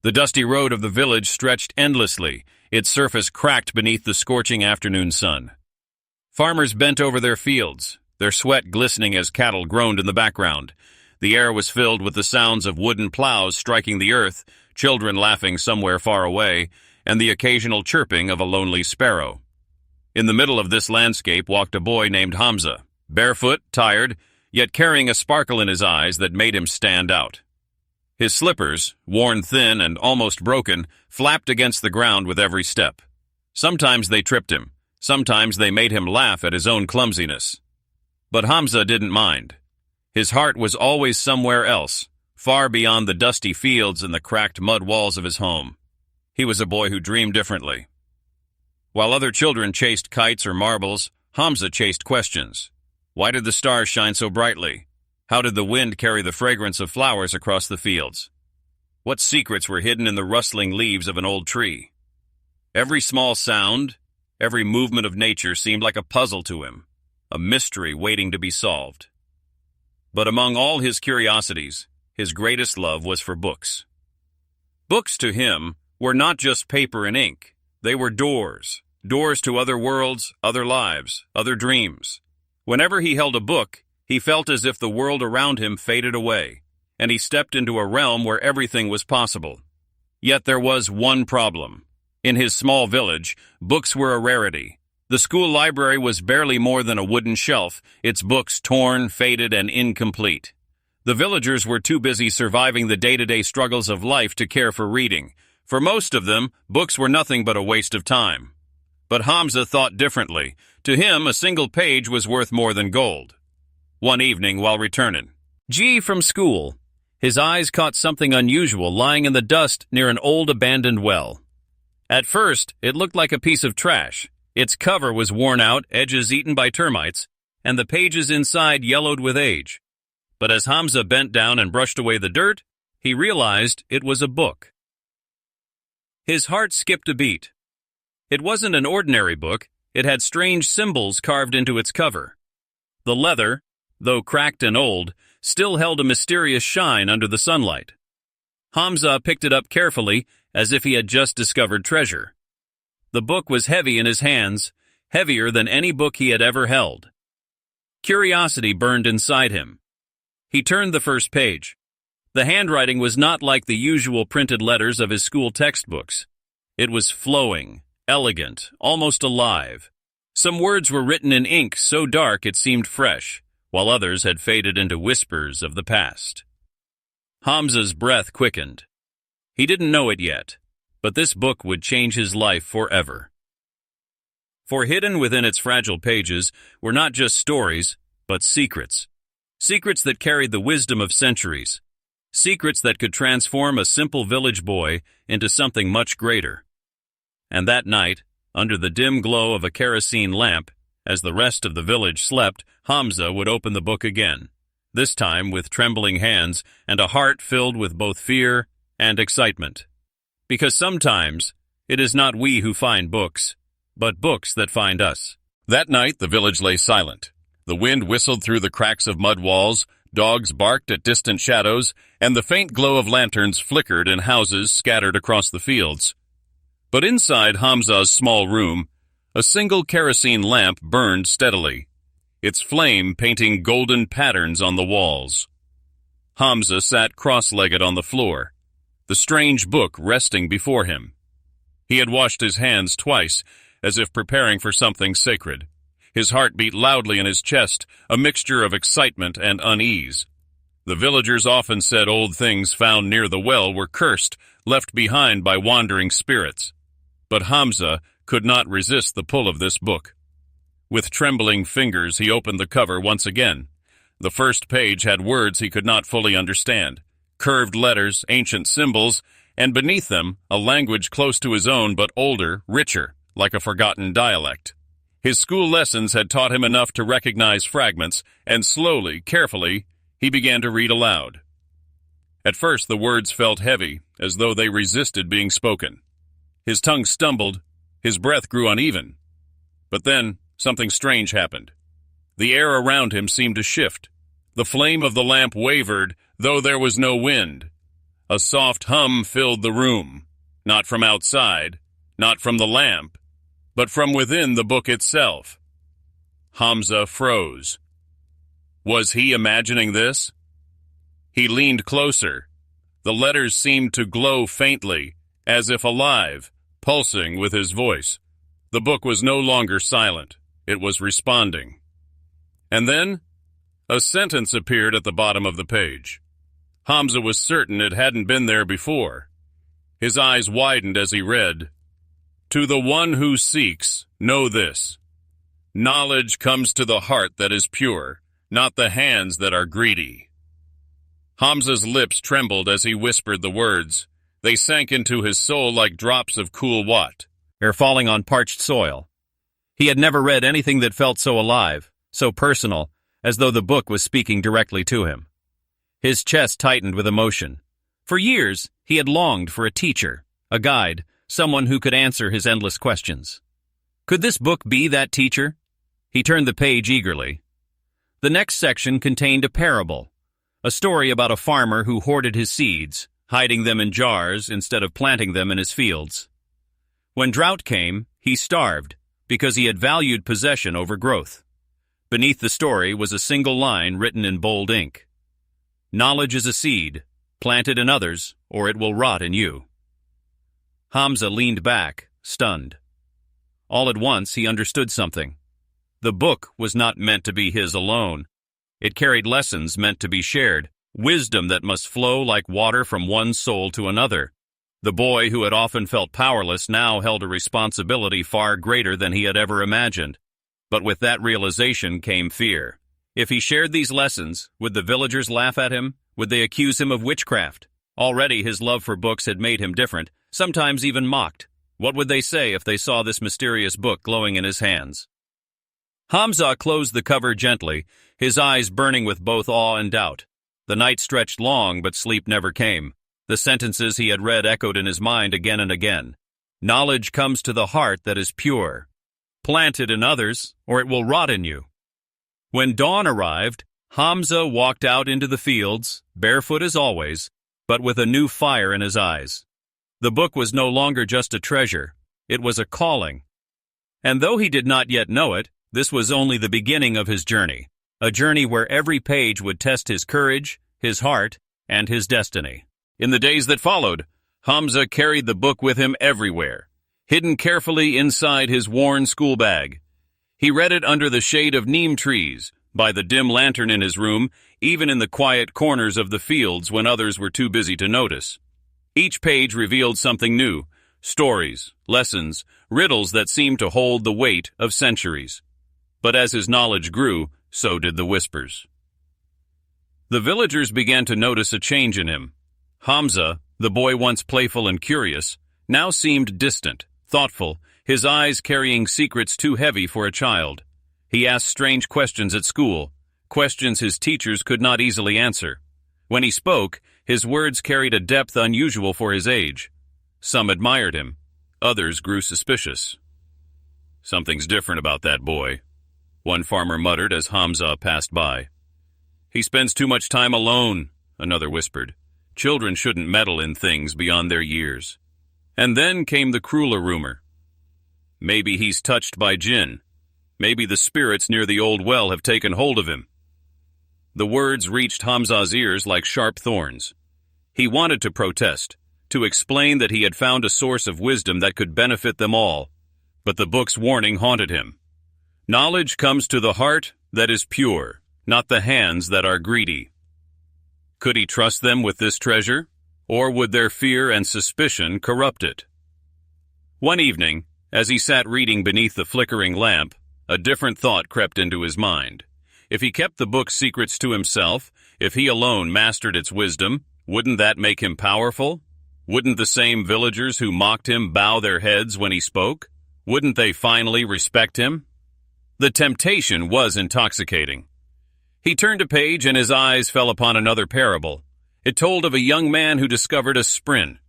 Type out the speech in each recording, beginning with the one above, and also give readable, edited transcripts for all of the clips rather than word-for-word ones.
The dusty road of the village stretched endlessly, its surface cracked beneath the scorching afternoon sun. Farmers bent over their fields, their sweat glistening as cattle groaned in the background. The air was filled with the sounds of wooden plows striking the earth, children laughing somewhere far away, and the occasional chirping of a lonely sparrow. In the middle of this landscape walked a boy named Hamza, barefoot, tired, yet carrying a sparkle in his eyes that made him stand out. His slippers, worn thin and almost broken, flapped against the ground with every step. Sometimes they tripped him, sometimes they made him laugh at his own clumsiness. But Hamza didn't mind. His heart was always somewhere else, far beyond the dusty fields and the cracked mud walls of his home. He was a boy who dreamed differently. While other children chased kites or marbles, Hamza chased questions. Why did the stars shine so brightly? How did the wind carry the fragrance of flowers across the fields? What secrets were hidden in the rustling leaves of an old tree? Every small sound, every movement of nature seemed like a puzzle to him, a mystery waiting to be solved. But among all his curiosities, his greatest love was for books. Books to him were not just paper and ink. They were doors to other worlds, other lives, other dreams. Whenever he held a book, he felt as if the world around him faded away, and he stepped into a realm where everything was possible. Yet there was one problem. In his small village, books were a rarity. The school library was barely more than a wooden shelf, its books torn, faded, and incomplete. The villagers were too busy surviving the day-to-day struggles of life to care for reading. For most of them, books were nothing but a waste of time. But Hamza thought differently. To him, a single page was worth more than gold. One evening, while returning from school, his eyes caught something unusual lying in the dust near an old abandoned well. At first, it looked like a piece of trash. Its cover was worn out, edges eaten by termites, and the pages inside yellowed with age. But as Hamza bent down and brushed away the dirt, he realized it was a book. His heart skipped a beat. It wasn't an ordinary book. It had strange symbols carved into its cover. The leather, though cracked and old, still held a mysterious shine under the sunlight. Hamza picked it up carefully, as if he had just discovered treasure. The book was heavy in his hands, heavier than any book he had ever held. Curiosity burned inside him. He turned the first page. The handwriting was not like the usual printed letters of his school textbooks. It was flowing, elegant, almost alive. Some words were written in ink so dark it seemed fresh, while others had faded into whispers of the past. Hamza's breath quickened. He didn't know it yet, but this book would change his life forever. For hidden within its fragile pages were not just stories, but secrets. Secrets that carried the wisdom of centuries. Secrets that could transform a simple village boy into something much greater. And that night, under the dim glow of a kerosene lamp, as the rest of the village slept, Hamza would open the book again, this time with trembling hands and a heart filled with both fear and excitement. Because sometimes it is not we who find books, but books that find us. That night the village lay silent. The wind whistled through the cracks of mud walls, dogs barked at distant shadows, and the faint glow of lanterns flickered in houses scattered across the fields. But inside Hamza's small room, a single kerosene lamp burned steadily, its flame painting golden patterns on the walls. Hamza sat cross-legged on the floor, the strange book resting before him. He had washed his hands twice, as if preparing for something sacred. His heart beat loudly in his chest, a mixture of excitement and unease. The villagers often said old things found near the well were cursed, left behind by wandering spirits. But Hamza could not resist the pull of this book. With trembling fingers he opened the cover once again. The first page had words he could not fully understand, curved letters, ancient symbols, and beneath them a language close to his own but older, richer, like a forgotten dialect. His school lessons had taught him enough to recognize fragments, and slowly, carefully, he began to read aloud. At first the words felt heavy, as though they resisted being spoken. His tongue stumbled, his breath grew uneven. But then something strange happened. The air around him seemed to shift. The flame of the lamp wavered, though there was no wind. A soft hum filled the room, not from outside, not from the lamp, but from within the book itself. Hamza froze. Was he imagining this? He leaned closer. The letters seemed to glow faintly, as if alive, pulsing with his voice. The book was no longer silent. It was responding. And then, a sentence appeared at the bottom of the page. Hamza was certain it hadn't been there before. His eyes widened as he read, "To the one who seeks, know this. Knowledge comes to the heart that is pure, not the hands that are greedy." Hamza's lips trembled as he whispered the words. They sank into his soul like drops of cool water falling on parched soil. He had never read anything that felt so alive, so personal, as though the book was speaking directly to him. His chest tightened with emotion. For years, he had longed for a teacher, a guide, someone who could answer his endless questions. Could this book be that teacher? He turned the page eagerly. The next section contained a parable, a story about a farmer who hoarded his seeds, hiding them in jars instead of planting them in his fields. When drought came, he starved because he had valued possession over growth. Beneath the story was a single line written in bold ink. Knowledge is a seed, planted in others, or it will rot in you. Hamza leaned back, stunned. All at once he understood something. The book was not meant to be his alone. It carried lessons meant to be shared, wisdom that must flow like water from one soul to another. The boy who had often felt powerless now held a responsibility far greater than he had ever imagined. But with that realization came fear. If he shared these lessons, would the villagers laugh at him? Would they accuse him of witchcraft? Already his love for books had made him different, sometimes even mocked. What would they say if they saw this mysterious book glowing in his hands? Hamza closed the cover gently, his eyes burning with both awe and doubt. The night stretched long, but sleep never came. The sentences he had read echoed in his mind again and again. Knowledge comes to the heart that is pure. Plant it in others, or it will rot in you. When dawn arrived, Hamza walked out into the fields, barefoot as always, but with a new fire in his eyes. The book was no longer just a treasure, it was a calling. And though he did not yet know it, this was only the beginning of his journey, a journey where every page would test his courage, his heart, and his destiny. In the days that followed, Hamza carried the book with him everywhere, hidden carefully inside his worn school bag. He read it under the shade of neem trees, by the dim lantern in his room, even in the quiet corners of the fields when others were too busy to notice. Each page revealed something new, stories, lessons, riddles that seemed to hold the weight of centuries. But as his knowledge grew, so did the whispers. The villagers began to notice a change in him. Hamza, the boy once playful and curious, now seemed distant, thoughtful, his eyes carrying secrets too heavy for a child. He asked strange questions at school, questions his teachers could not easily answer. When he spoke, his words carried a depth unusual for his age. Some admired him, others grew suspicious. "Something's different about that boy," one farmer muttered as Hamza passed by. "He spends too much time alone," another whispered. "Children shouldn't meddle in things beyond their years." And then came the crueler rumor. "Maybe he's touched by jinn. Maybe the spirits near the old well have taken hold of him." The words reached Hamza's ears like sharp thorns. He wanted to protest, to explain that he had found a source of wisdom that could benefit them all. But the book's warning haunted him. Knowledge comes to the heart that is pure, not the hands that are greedy. Could he trust them with this treasure, or would their fear and suspicion corrupt it? One evening, as he sat reading beneath the flickering lamp, a different thought crept into his mind. If he kept the book's secrets to himself, if he alone mastered its wisdom, wouldn't that make him powerful? Wouldn't the same villagers who mocked him bow their heads when he spoke? Wouldn't they finally respect him? The temptation was intoxicating. He turned a page and his eyes fell upon another parable. It told of a young man who discovered a spring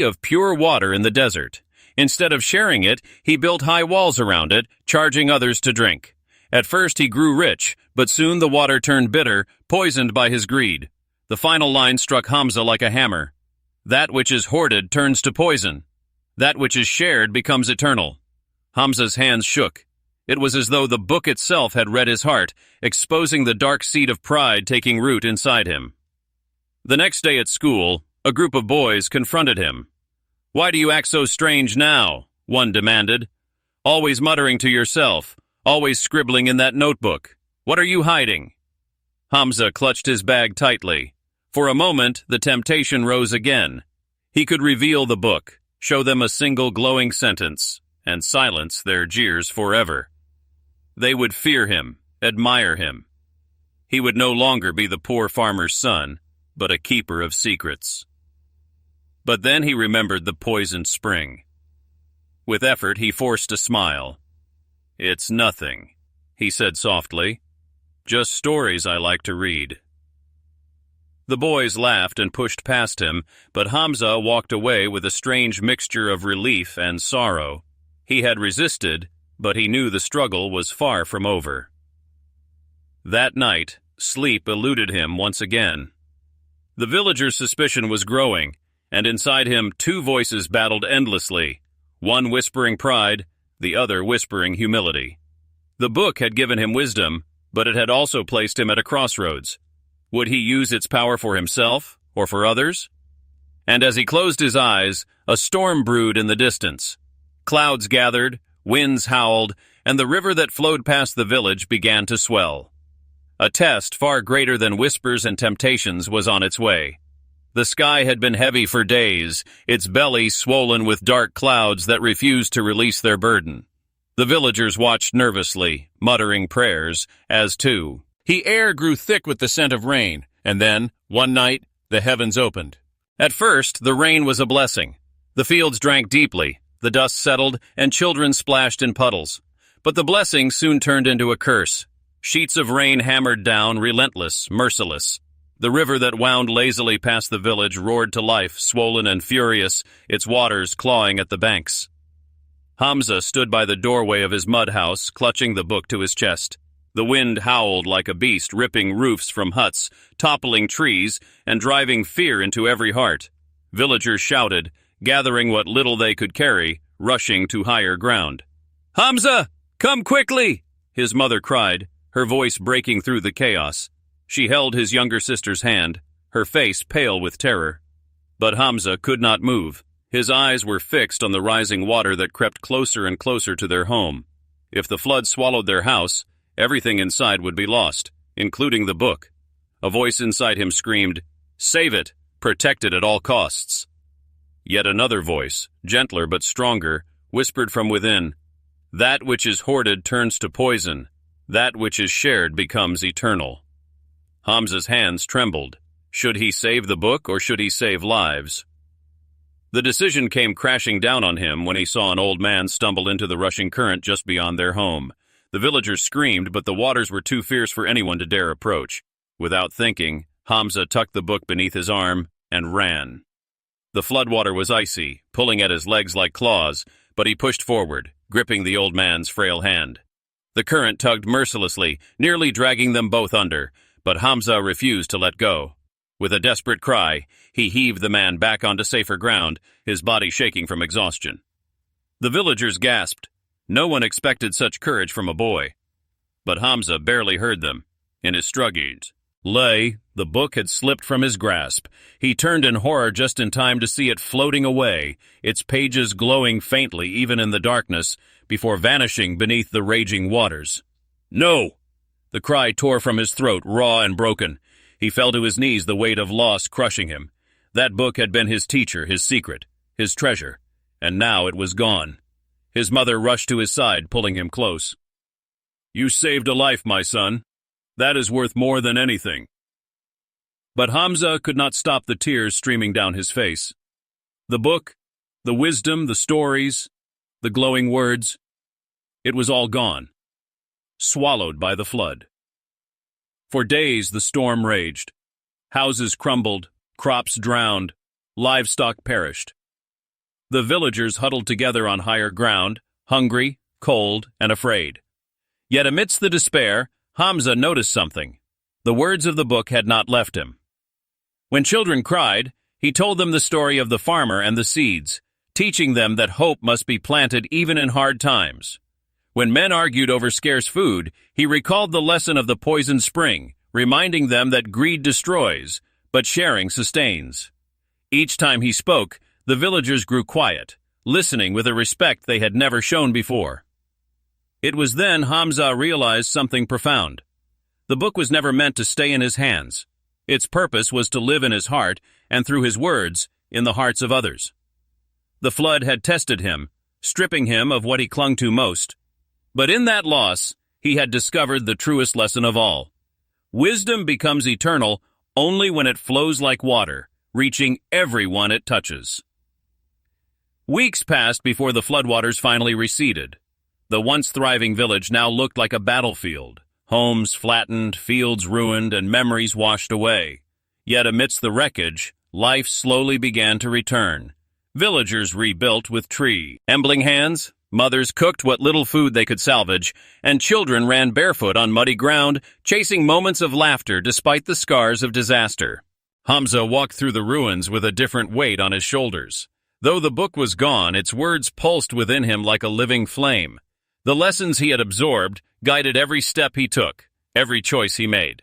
of pure water in the desert. Instead of sharing it, he built high walls around it, charging others to drink. At first he grew rich, but soon the water turned bitter, poisoned by his greed. The final line struck Hamza like a hammer. That which is hoarded turns to poison. That which is shared becomes eternal. Hamza's hands shook. It was as though the book itself had read his heart, exposing the dark seed of pride taking root inside him. The next day at school, a group of boys confronted him. "Why do you act so strange now?" one demanded. "Always muttering to yourself, always scribbling in that notebook. What are you hiding?" Hamza clutched his bag tightly. For a moment, the temptation rose again. He could reveal the book, show them a single glowing sentence, and silence their jeers forever. They would fear him, admire him. He would no longer be the poor farmer's son, but a keeper of secrets. But then he remembered the poisoned spring. With effort, he forced a smile. "It's nothing," he said softly. "Just stories I like to read." The boys laughed and pushed past him, but Hamza walked away with a strange mixture of relief and sorrow. He had resisted, but he knew the struggle was far from over. That night, sleep eluded him once again. The villager's suspicion was growing, and inside him 2 voices battled endlessly, one whispering pride, the other whispering humility. The book had given him wisdom, but it had also placed him at a crossroads. Would he use its power for himself or for others? And as he closed his eyes, a storm brewed in the distance. Clouds gathered, winds howled, and the river that flowed past the village began to swell. A test far greater than whispers and temptations was on its way. The sky had been heavy for days, its belly swollen with dark clouds that refused to release their burden. The villagers watched nervously, muttering prayers, as too. The air grew thick with the scent of rain, and then, one night, the heavens opened. At first, the rain was a blessing. The fields drank deeply, the dust settled, and children splashed in puddles. But the blessing soon turned into a curse. Sheets of rain hammered down, relentless, merciless. The river that wound lazily past the village roared to life, swollen and furious, its waters clawing at the banks. Hamza stood by the doorway of his mud house, clutching the book to his chest. The wind howled like a beast, ripping roofs from huts, toppling trees, and driving fear into every heart. Villagers shouted, gathering what little they could carry, rushing to higher ground. "Hamza, come quickly!" his mother cried, her voice breaking through the chaos. She held his younger sister's hand, her face pale with terror. But Hamza could not move. His eyes were fixed on the rising water that crept closer and closer to their home. If the flood swallowed their house, everything inside would be lost, including the book. A voice inside him screamed, "Save it! Protect it at all costs!" Yet another voice, gentler but stronger, whispered from within, "That which is hoarded turns to poison. That which is shared becomes eternal." Hamza's hands trembled. Should he save the book or should he save lives? The decision came crashing down on him when he saw an old man stumble into the rushing current just beyond their home. The villagers screamed, but the waters were too fierce for anyone to dare approach. Without thinking, Hamza tucked the book beneath his arm and ran. The floodwater was icy, pulling at his legs like claws, but he pushed forward, gripping the old man's frail hand. The current tugged mercilessly, nearly dragging them both under, but Hamza refused to let go. With a desperate cry, he heaved the man back onto safer ground, his body shaking from exhaustion. The villagers gasped. No one expected such courage from a boy. But Hamza barely heard them. In his struggles, the book had slipped from his grasp. He turned in horror just in time to see it floating away, its pages glowing faintly even in the darkness, before vanishing beneath the raging waters. "No!" The cry tore from his throat, raw and broken. He fell to his knees, the weight of loss crushing him. That book had been his teacher, his secret, his treasure, and now it was gone. His mother rushed to his side, pulling him close. "You saved a life, my son. That is worth more than anything." But Hamza could not stop the tears streaming down his face. The book, the wisdom, the stories, the glowing words, it was all gone, swallowed by the flood. For days the storm raged. Houses crumbled, crops drowned, livestock perished. The villagers huddled together on higher ground, hungry, cold, and afraid. Yet amidst the despair, Hamza noticed something. The words of the book had not left him. When children cried, He told them the story of the farmer and the seeds, teaching them that hope must be planted even in hard times. When men argued over scarce food, he recalled the lesson of the poisoned spring, reminding them that greed destroys, but sharing sustains. Each time he spoke, the villagers grew quiet, listening with a respect they had never shown before. It was then Hamza realized something profound. The book was never meant to stay in his hands. Its purpose was to live in his heart, and through his words, in the hearts of others. The flood had tested him, stripping him of what he clung to most. But in that loss, he had discovered the truest lesson of all. Wisdom becomes eternal only when it flows like water, reaching everyone it touches. Weeks passed before the floodwaters finally receded. The once thriving village now looked like a battlefield. Homes flattened, fields ruined, and memories washed away. Yet amidst the wreckage, life slowly began to return. Villagers rebuilt with trembling hands, mothers cooked what little food they could salvage, and children ran barefoot on muddy ground, chasing moments of laughter despite the scars of disaster. Hamza walked through the ruins with a different weight on his shoulders. Though the book was gone, its words pulsed within him like a living flame. The lessons he had absorbed guided every step he took, every choice he made.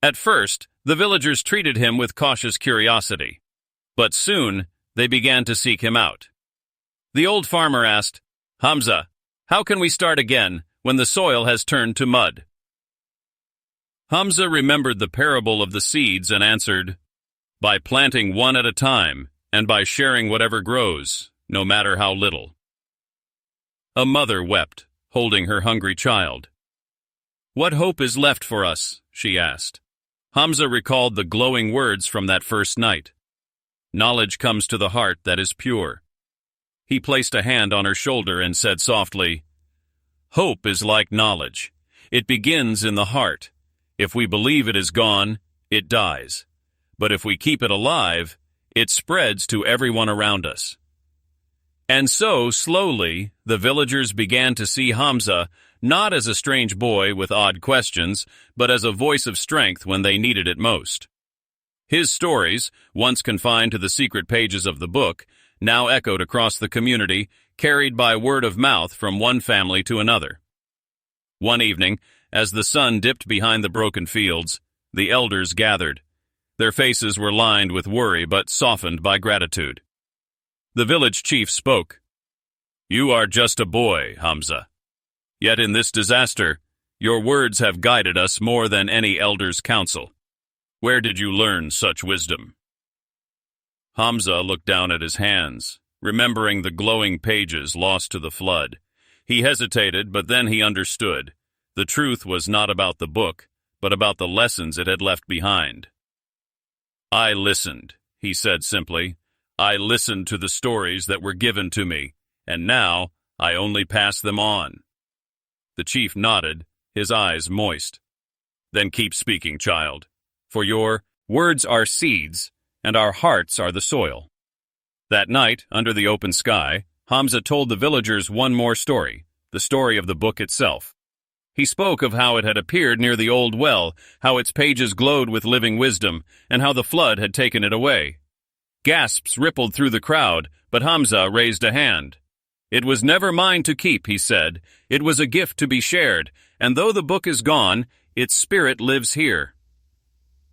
At first, the villagers treated him with cautious curiosity. But soon, they began to seek him out. The old farmer asked, "Hamza, how can we start again when the soil has turned to mud?" Hamza remembered the parable of the seeds and answered, "By planting one at a time, and by sharing whatever grows, no matter how little." A mother wept, holding her hungry child. "What hope is left for us?" she asked. Hamza recalled the glowing words from that first night. "Knowledge comes to the heart that is pure." He placed a hand on her shoulder and said softly, "Hope is like knowledge. It begins in the heart. If we believe it is gone, it dies. But if we keep it alive, it spreads to everyone around us." And so, slowly, the villagers began to see Hamza not as a strange boy with odd questions, but as a voice of strength when they needed it most. His stories, once confined to the secret pages of the book, now echoed across the community, carried by word of mouth from one family to another. One evening, as the sun dipped behind the broken fields, the elders gathered. Their faces were lined with worry but softened by gratitude. The village chief spoke. "You are just a boy, Hamza. Yet in this disaster, your words have guided us more than any elder's counsel. Where did you learn such wisdom?" Hamza looked down at his hands, remembering the glowing pages lost to the flood. He hesitated, but then he understood. The truth was not about the book, but about the lessons it had left behind. "I listened," he said simply. "I listened to the stories that were given to me, and now I only pass them on." The chief nodded, his eyes moist. "Then keep speaking, child, for your words are seeds, and our hearts are the soil." That night, under the open sky, Hamza told the villagers one more story, the story of the book itself. He spoke of how it had appeared near the old well, how its pages glowed with living wisdom, and how the flood had taken it away. Gasps rippled through the crowd, but Hamza raised a hand. "It was never mine to keep," he said. "It was a gift to be shared, and though the book is gone, its spirit lives here."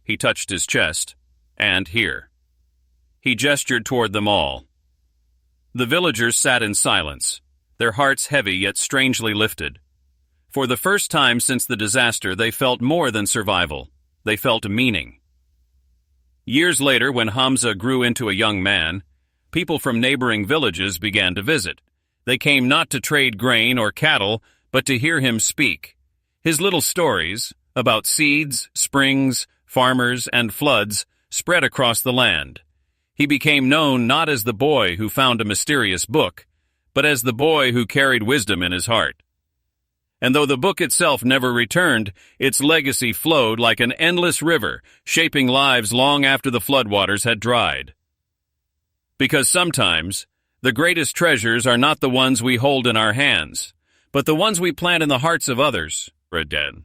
He touched his chest, and here. He gestured toward them all. The villagers sat in silence, their hearts heavy yet strangely lifted. For the first time since the disaster, they felt more than survival. They felt meaning. Years later, when Hamza grew into a young man, people from neighboring villages began to visit. They came not to trade grain or cattle, but to hear him speak. His little stories about seeds, springs, farmers, and floods spread across the land. He became known not as the boy who found a mysterious book, but as the boy who carried wisdom in his heart. And though the book itself never returned, its legacy flowed like an endless river, shaping lives long after the floodwaters had dried. Because sometimes, the greatest treasures are not the ones we hold in our hands, but the ones we plant in the hearts of others. Dead.